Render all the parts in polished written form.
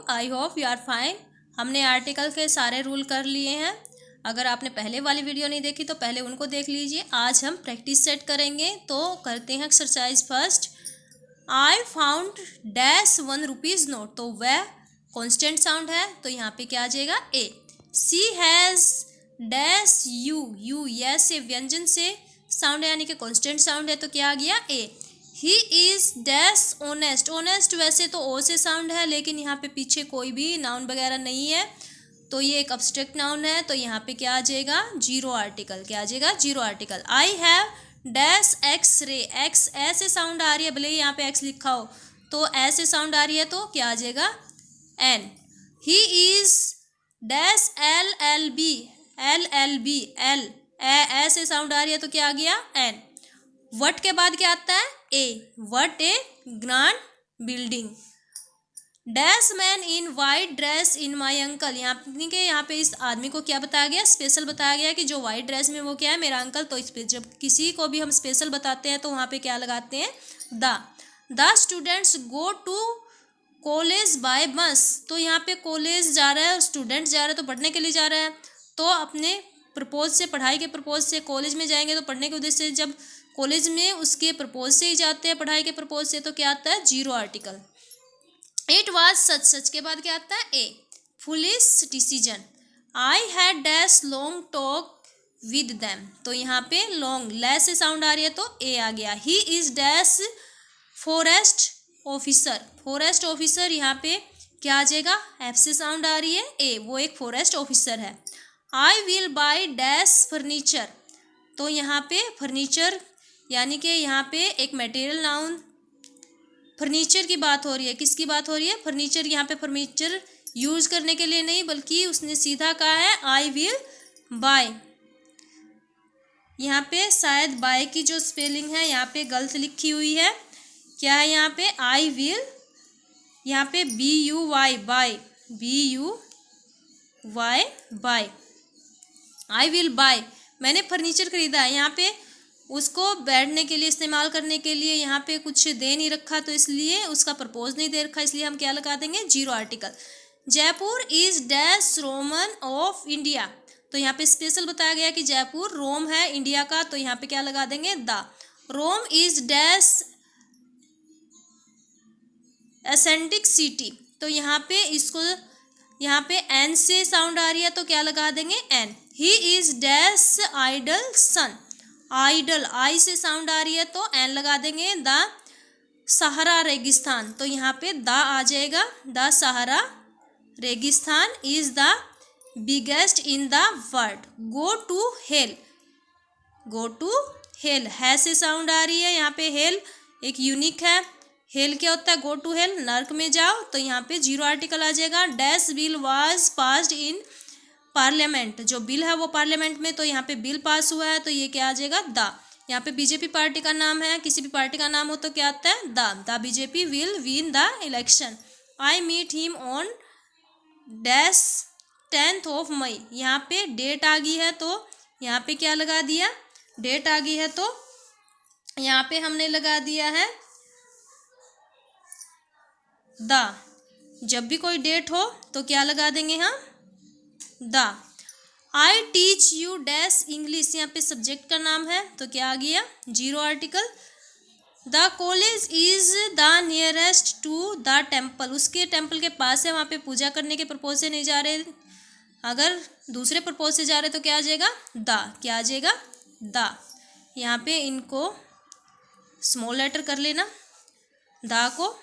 I hope you are fine. हमने article के सारे रूल कर लिए हैं। अगर आपने पहले वाली वीडियो नहीं देखी तो पहले उनको देख लीजिए। आज हम प्रैक्टिस सेट करेंगे, तो करते हैं exercise first. I found dash 1 rupees note, तो वह कॉन्स्टेंट साउंड है, तो यहाँ पे क्या आ जाएगा ए। सी हैज़ डैश यू यस से व्यंजन से साउंड है, यानी कि कॉन्स्टेंट साउंड है, तो क्या आ गया a. He is dash honest, honest वैसे तो ओ से साउंड है, लेकिन यहाँ पे पीछे कोई भी नाउन वगैरह नहीं है, तो ये एक अब्स्ट्रैक्ट नाउन है, तो यहाँ पे क्या आ जाएगा जीरो आर्टिकल। क्या आ जाएगा zero article. I have dash X ray, x ऐसे साउंड आ रही है, भले ही यहाँ पे एक्स लिखा हो, तो ऐसे साउंड आ रही है, तो क्या आ जाएगा an. He is dash L B L ऐसे साउंड आ रही है, तो क्या आ गया एन। वट के बाद क्या आता है a, what a grand building. Dash man in white dress in my uncle, यहाँ पे इस आदमी को क्या बताया गया, स्पेशल बताया गया कि जो वाइट ड्रेस में वो क्या है, मेरा अंकल। तो इस पे जब किसी को भी हम स्पेशल बताते हैं तो वहाँ पे क्या लगाते हैं the students go to college by bus, तो यहाँ पे कॉलेज जा रहा है, स्टूडेंट जा रहा है, तो पढ़ने के लिए जा रहा है, तो अपने प्रपोज से, पढ़ाई के प्रपोज से कॉलेज में जाएंगे, तो पढ़ने के उद्देश्य से जब कॉलेज में उसके प्रपोज से ही जाते हैं, पढ़ाई के प्रपोज से, तो क्या आता है zero article. It was such, such के बाद क्या आता है a. Foolish decision. I had dash long talk with them, तो यहाँ पे लॉन्ग ले से साउंड आ रही है, तो ए आ गया। ही is dash forest officer, forest officer यहाँ पे क्या आ जाएगा, एफ से साउंड आ रही है ए, वो एक फॉरेस्ट ऑफिसर है। आई विल बाय डैश फर्नीचर, तो यहाँ पे फर्नीचर यानी कि यहाँ पे एक मटेरियल नाउन फर्नीचर की बात हो रही है। किसकी बात हो रही है, फर्नीचर। यहाँ पे फर्नीचर यूज करने के लिए नहीं, बल्कि उसने सीधा कहा है आई विल बाय। यहाँ पे शायद बाय की जो स्पेलिंग है यहाँ पे गलत लिखी हुई है। क्या है यहाँ पे आई विल, यहाँ पे BUY buy, BUY buy. I will buy, मैंने फर्नीचर खरीदा है, यहाँ पे उसको बैठने के लिए, इस्तेमाल करने के लिए यहाँ पे कुछ दे नहीं रखा, तो इसलिए उसका प्रपोज नहीं दे रखा, इसलिए हम क्या लगा देंगे zero article. Jaipur is dash Roman of India, तो यहाँ पे स्पेशल बताया गया कि जयपुर रोम है इंडिया का, तो यहाँ पे क्या लगा देंगे the. Rome is dash ancient city, तो यहाँ पे इसको, यहाँ पे एन से साउंड आ रही है, तो क्या लगा देंगे an. He is dash idle son, idle I से साउंड आ रही है, तो एन लगा देंगे। द सहारा रेगिस्तान, तो यहाँ पे द आ जाएगा। द सहारा रेगिस्तान is the biggest in the world. Go to hell, go to hell है से साउंड आ रही है, यहाँ पे हेल एक यूनिक है। हेल क्या होता है, गो टू हेल, नर्क में जाओ, तो यहाँ पे जीरो आर्टिकल आ जाएगा। Dash bill was passed in parliament, जो बिल है वो पार्लियामेंट में, तो यहाँ पे बिल पास हुआ है, तो ये क्या आ जाएगा द। यहाँ पे बीजेपी पार्टी का नाम है, किसी भी पार्टी का नाम हो तो क्या आता है the BJP will win the election. I meet him on dash 10th May, यहाँ पे डेट आ गई है, तो यहाँ पे क्या लगा दिया, डेट आ गई है, तो यहाँ पे हमने लगा दिया है द। जब भी कोई डेट हो तो क्या लगा देंगे हम the. I teach you dash English, यहाँ पे सब्जेक्ट का नाम है, तो क्या आ गया zero article. The college is the nearest to the temple, उसके टेम्पल के पास है, वहाँ पे पूजा करने के प्रपोज से नहीं जा रहे, अगर दूसरे प्रपोज से जा रहे तो क्या आ जाएगा द। क्या आ जाएगा द। यहाँ पे इनको स्मॉल लेटर कर लेना द को,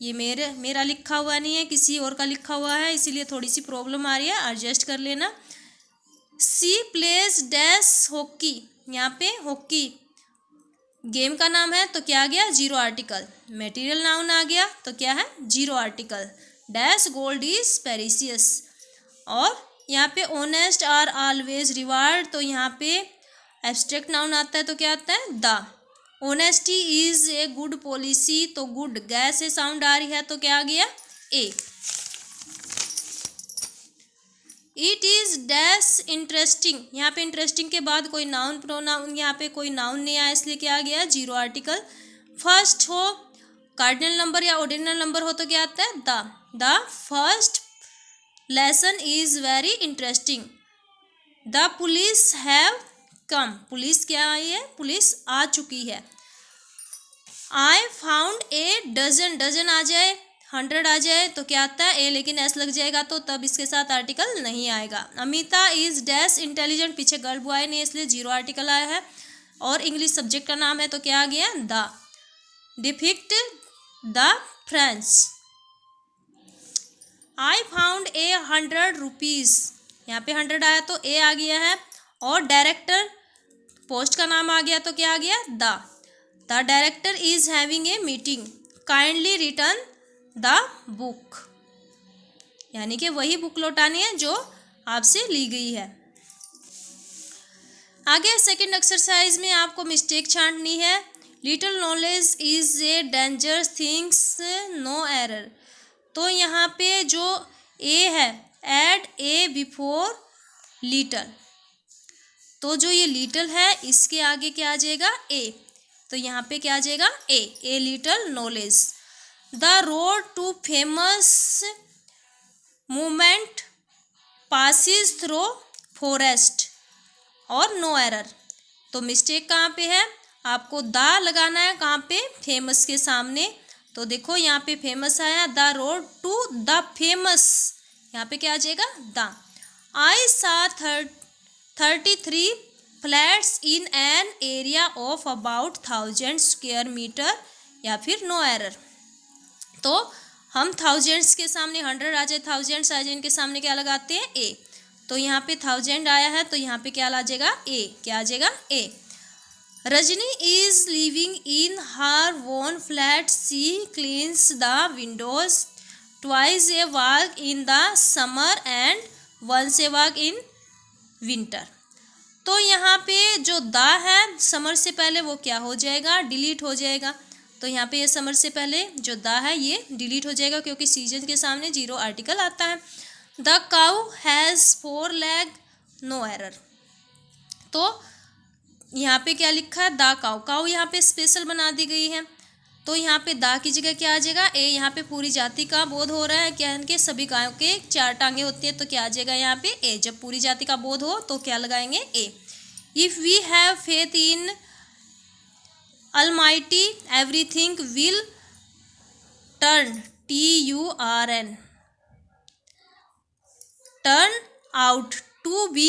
ये मेरा लिखा हुआ नहीं है, किसी और का लिखा हुआ है, इसीलिए थोड़ी सी प्रॉब्लम आ रही है, एडजस्ट कर लेना। सी प्लेज डैश हॉकी, यहाँ पे हॉकी गेम का नाम है, तो क्या आ गया जीरो आर्टिकल। मटेरियल नाउन आ गया, तो क्या है zero article. Dash gold is precious, और यहाँ पे ऑनेस्ट आर ऑलवेज रिवार्ड, तो यहाँ पे एब्स्ट्रैक्ट नाउन आता है, तो क्या आता है the. Honesty is a good policy, तो गुड गैस से साउंड आ रही है, तो क्या आ गया ए। इट इज डैश इंटरेस्टिंग, यहाँ पे इंटरेस्टिंग के बाद कोई नाउन प्रोनाउन, यहाँ पे कोई नाउन नहीं आया, इसलिए क्या आ गया जीरो आर्टिकल। फर्स्ट हो कार्डिनल नंबर या ऑर्डिनल नंबर हो तो क्या आता है the. The first lesson is very interesting. The police have come, police क्या आई है, पुलिस आ चुकी है। I found a dozen, dozen आ जाए, 100 आ जाए तो क्या आता है ए, लेकिन एस लग जाएगा तो तब इसके साथ आर्टिकल नहीं आएगा। अमिता इज डैश इंटेलिजेंट, पीछे गर्ल बॉय नहीं इसलिए 0 आर्टिकल आया है, और इंग्लिश सब्जेक्ट का नाम है तो क्या आ गया the. Depict the friends. I found A 100 rupees, यहाँ पे 100 आया तो ए आ गया है, और डायरेक्टर पोस्ट का नाम आ गया तो क्या आ गया the. The director is having a meeting, kindly return the book, यानी कि वही बुक लौटानी है जो आपसे ली गई है। आगे सेकंड एक्सरसाइज में आपको मिस्टेक छांटनी है। Little knowledge is a danger things, no error. तो यहाँ पे जो ए है, एड ए बिफोर लिटल, तो जो ये लिटल है इसके आगे क्या आ जाएगा ए, तो यहाँ पे क्या आ जाएगा a little knowledge. The road to famous movement passes through forest, और नो एरर। तो मिस्टेक कहाँ पे है, आपको द लगाना है कहाँ पे, फेमस के सामने। तो देखो यहाँ पे फेमस आया, the road to the famous, यहाँ पे क्या आ जाएगा the. I saw 33 flats in an area of about 1000 square metre, या फिर नो एरर। तो हम थाउजेंड्स के सामने 100 आ जाए, थाउजेंड्स आ जाए, इनके सामने क्या लगाते हैं ए। तो यहाँ पे 1000 आया है तो यहाँ पे क्या आ जाएगा ए, क्या आ जाएगा a. Rajni is living in her own flat, she cleans the windows twice a week in the summer and once a week in winter. तो यहाँ पे जो द है समर से पहले वो क्या हो जाएगा, डिलीट हो जाएगा। तो यहाँ पे ये समर से पहले जो द है ये डिलीट हो जाएगा क्योंकि सीजन के सामने 0 आर्टिकल आता है। The cow has 4 leg, no error. तो यहाँ पे क्या लिखा है द काउ, काउ यहाँ पे स्पेशल बना दी गई है, तो यहाँ पे द की जगह क्या आ जाएगा ए। यहाँ पे पूरी जाति का बोध हो रहा है, क्या है कि सभी गायों के 4 टांगे होती है, तो क्या आ जाएगा यहाँ पे ए। जब पूरी जाति का बोध हो तो क्या लगाएंगे a. If we have faith in Almighty, everything will turn, turn, turn out to be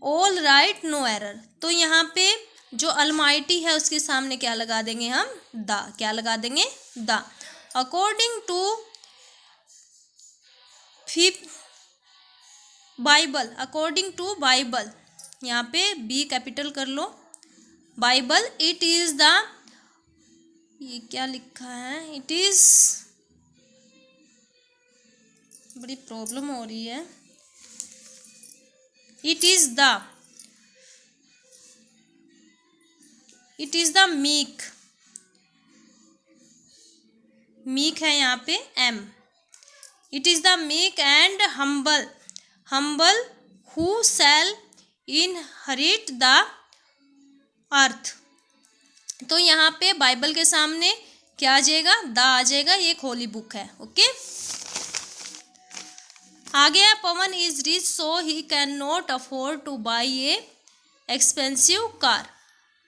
all right, no error। तो यहाँ पे जो Almighty है उसके सामने क्या लगा देंगे हम द, क्या लगा देंगे the. According to Bible, according to Bible, यहाँ पे बी कैपिटल कर लो, बाइबल इट इज़ द, ये क्या लिखा है, इट इज़, बड़ी प्रॉब्लम हो रही है, it is the meek, meek है यहाँ पे M. It is the meek and humble, humble who shall inherit the earth. तो यहाँ पे बाइबल के सामने क्या आ जाएगा द आ जाएगा, ये एक होली बुक है। ओके, आगे है Pawan is rich so he can not afford to buy a expensive car.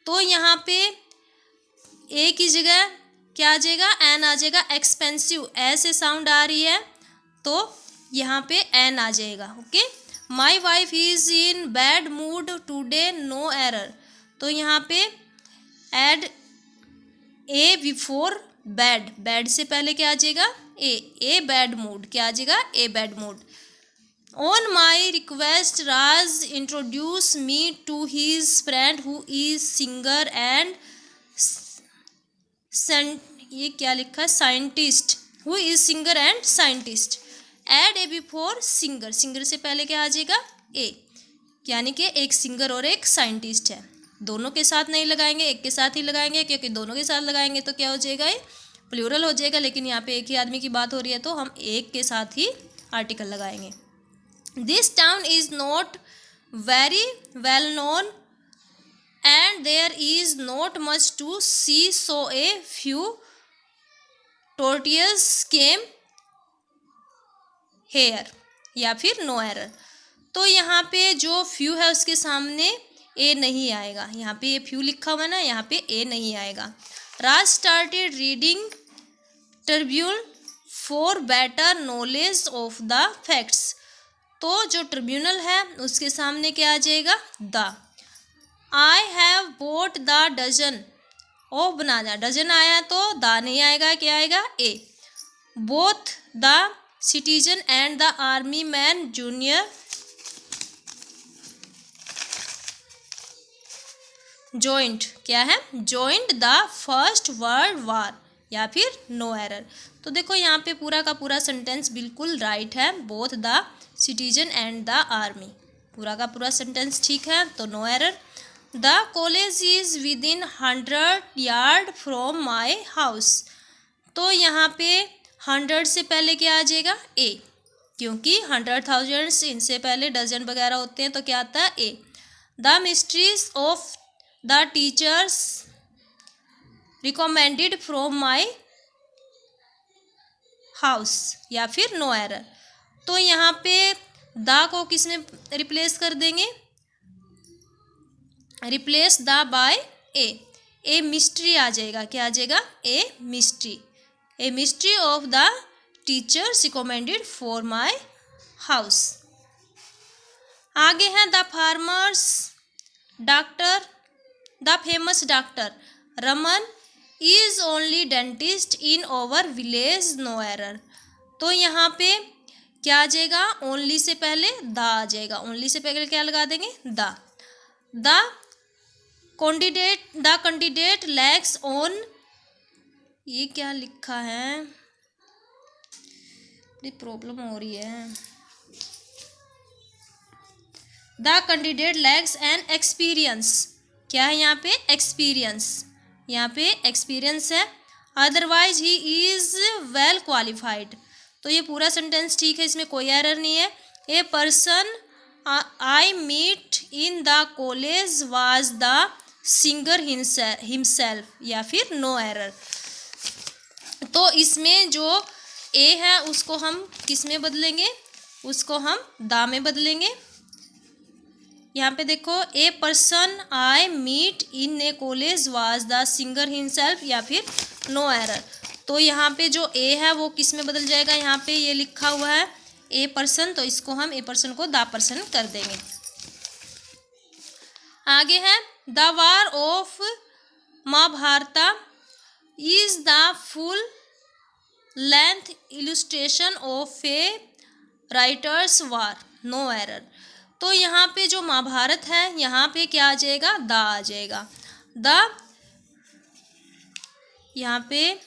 तो यहाँ पे ए की जगह क्या आ जाएगा एन आ जाएगा, एक्सपेंसिव ऐसे साउंड आ रही है तो यहाँ पे एन आ जाएगा। Okay, my wife is in bad mood today, no error. तो यहाँ पे add a before bad, bad से पहले क्या आ जाएगा ए बैड मूड, क्या आ जाएगा a bad mood. On my request Raj introduce me to his friend who is singer and ये क्या लिखा है scientist, who is singer and scientist. Add a before singer, singer से पहले क्या आ जाएगा ए, यानी कि एक सिंगर और एक साइंटिस्ट है, दोनों के साथ नहीं लगाएंगे, एक के साथ ही लगाएंगे, क्योंकि दोनों के साथ लगाएंगे तो क्या हो जाएगा ये प्लूरल हो जाएगा। लेकिन यहाँ पे एक ही आदमी की बात हो रही है तो हम एक के साथ ही आर्टिकल लगाएंगे। This town is not very well known and there is not much to see, so a few tourists came here, या फिर नो एरर। तो यहाँ पे जो फ्यू है उसके सामने ए नहीं आएगा, यहाँ पे ये फ्यू लिखा हुआ है ना, यहाँ पे ए नहीं आएगा। Raj started reading Tribune for better knowledge of the facts. तो जो ट्रिब्यूनल है उसके सामने क्या आ जाएगा, the. I have bought the dozen of banana, dozen आया तो द नहीं आएगा, क्या आएगा, a. Both the citizen and the army man junior joined, क्या है, joined the first world war, या फिर नो एरर। तो देखो यहाँ पे पूरा का पूरा सेंटेंस बिल्कुल राइट है, both the citizen and the army, पूरा का पूरा सेंटेंस ठीक है, तो no error. The college is within 100 yard from my house. तो यहाँ पे 100 से पहले क्या आ जाएगा, ए, क्योंकि 100,000 इनसे पहले डजन वगैरह होते हैं, तो क्या आता है, a. The mysteries of the teachers recommended from my house, या फिर नो एरर। तो यहाँ पे द को किस में रिप्लेस कर देंगे, replace the by a mystery आ जाएगा, क्या आ जाएगा, a mystery of the teachers recommended for my house. आगे है the farmers doctor, the famous doctor Raman is only dentist in over village, no error. तो यहाँ पे क्या आ जाएगा, ओनली से पहले द आ जाएगा, ओनली से पहले क्या लगा देंगे, द कैंडिडेट लैक्स ऑन, ये क्या लिखा है, बड़ी प्रॉब्लम हो रही है। The candidate lakhs an experience, क्या है यहाँ पे, एक्सपीरियंस, यहाँ पे एक्सपीरियंस है। Otherwise he is well qualified. तो ये पूरा सेंटेंस ठीक है, इसमें कोई एरर नहीं है। A person I meet in the college was the singer himself, या फिर नो एरर। तो इसमें जो ए है उसको हम किस में बदलेंगे, उसको हम द में बदलेंगे। यहाँ पे देखो, a person I meet in a college was the singer himself, या फिर नो एरर। तो यहाँ पे जो ए है वो किस में बदल जाएगा, यहाँ पे ये लिखा हुआ है ए पर्सन, तो इसको हम ए पर्सन को द पर्सन कर देंगे। आगे है the war of Mahabharata is the full length illustration of a writer's war, no error. तो यहाँ पे जो महाभारत है यहाँ पे क्या आ जाएगा, द आ जाएगा। द यहाँ पे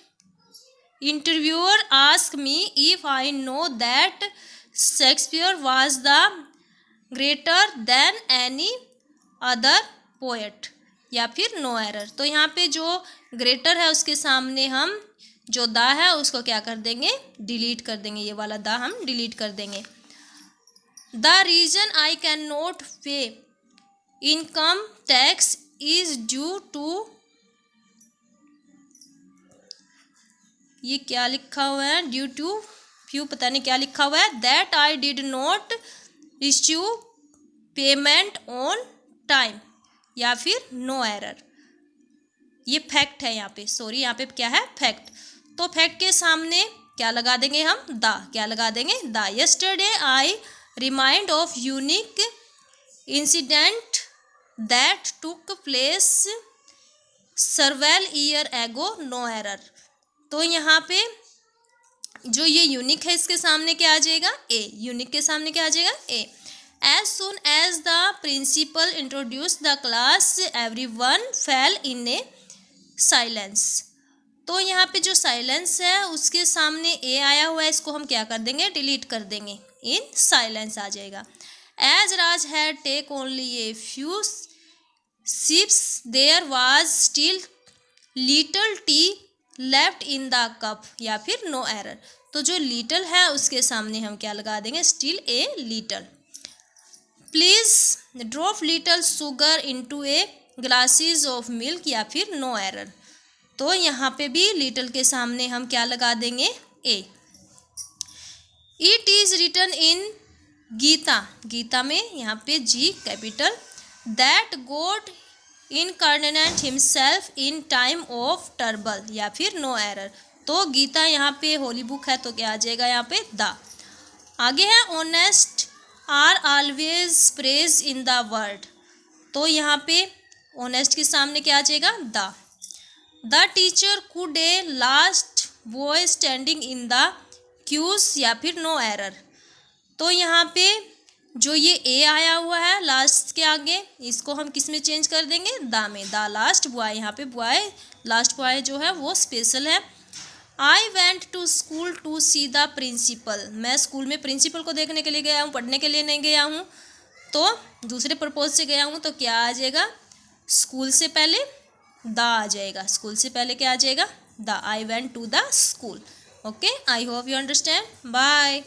interviewer ask me if I know that Shakespeare was the greater than any other poet, या फिर नो एरर। तो यहाँ पे जो ग्रेटर है उसके सामने हम जो द है उसको क्या कर देंगे, डिलीट कर देंगे, ये वाला द हम डिलीट कर देंगे। The reason I can not pay income tax is due to, ये क्या लिखा हुआ है, ड्यू टू फ्यू, पता नहीं क्या लिखा हुआ है, that I did not issue payment on time, या फिर नो एरर। ये फैक्ट है यहाँ पे, सॉरी यहाँ पे क्या है, फैक्ट। तो फैक्ट के सामने क्या लगा देंगे हम, द, क्या लगा देंगे, the. Yesterday I remind of unique incident that took place several year ago, no error. तो यहाँ पे जो ये यूनिक है इसके सामने क्या आ जाएगा, ए, यूनिक के सामने क्या आ जाएगा, a. As soon as the principal introduce the class everyone fell in a silence. तो यहाँ पे जो साइलेंस है उसके सामने ए आया हुआ है, इसको हम क्या कर देंगे, डिलीट कर देंगे, इन साइलेंस आ जाएगा। As Raj had take only a few sips there was still little tea left in the cup, या फिर नो एरर। तो जो लिटल है उसके सामने हम क्या लगा देंगे, still a little. Please drop little sugar into A glasses of milk, या फिर नो एरर। तो यहाँ पे भी लिटिल के सामने हम क्या लगा देंगे, a. It is written in Gita, Gita में यहाँ पे G capital, that God incarnate himself in time of trouble या फिर नो एरर। तो गीता यहाँ पे होली बुक है तो क्या आ जाएगा यहाँ पे, द। आगे है honest are always praise in the world, तो यहाँ पे ऑनेस्ट के सामने क्या आ जाएगा, the. The teacher could a last boy standing in the queues या फिर नो एरर। तो यहाँ पे जो ये ए आया हुआ है लास्ट के आगे, इसको हम किस में चेंज कर देंगे, द में। द लास्ट बॉय, यहाँ पे बॉय लास्ट बॉय जो है वो स्पेशल है। I went to school to see the principal, मैं स्कूल में प्रिंसिपल को देखने के लिए गया हूँ, पढ़ने के लिए नहीं गया हूँ। तो दूसरे पर्पज से गया हूँ, तो क्या आ जाएगा, स्कूल से पहले द आ जाएगा, स्कूल से पहले क्या आ जाएगा, the. I went to the school. Okay, I hope you understand. Bye.